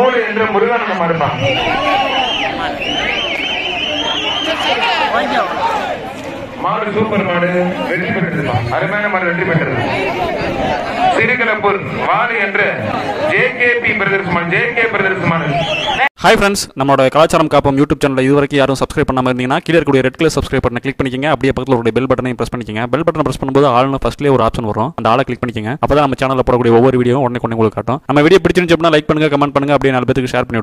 மூளை என்ற முருகன் மறுப்பான். மாடு சூப்பர் மாடு வெற்றி பெற்றது. அருமையான மாடு வெற்றி பெற்றது. சிறுகலப்பூர் வாடு என்ற ஜேகேபி பிரதர்ஸ் மாடு. ஹாய் ஃப்ரெண்ட்ஸ், நம்மளோட கலாச்சாரம் காப்போம் யூடியூப் சேனல் இதுவரைக்கும் யாரும் சப்ஸ்கிரைப் பண்ணாமல் இருந்தீங்கன்னா கீழே இருக்கக்கூடிய ரெட் கலர் சப்ஸ்கிரைப் பட்டனை கிளிக் பண்ணிக்கங்க. அப்படியே பக்கத்தில் ஒரு பெல் பட்டனையும் பிரஸ் பண்ணிக்கங்க. பெல் பட்டனை பிரஸ் பண்ணும்போது ஆள்னு ஃபர்ஸ்ட்லேயே ஒரு ஆப்ஷன் வரும், அந்த ஆளை கிளிக் பண்ணிக்கங்க. அப்போ தான் நம்ம சேனலில் போடக்கூடிய ஒவ்வொரு வீடியோ உடனே உங்களுக்கு காட்டும். நம்ம வீடியோ பிடிச்சிருந்துச்சு அப்படின்னா லைக் பண்ணுங்க, கமெண்ட் பண்ணுங்க, அப்படியே 4 பேருக்கு ஷேர் பண்ணி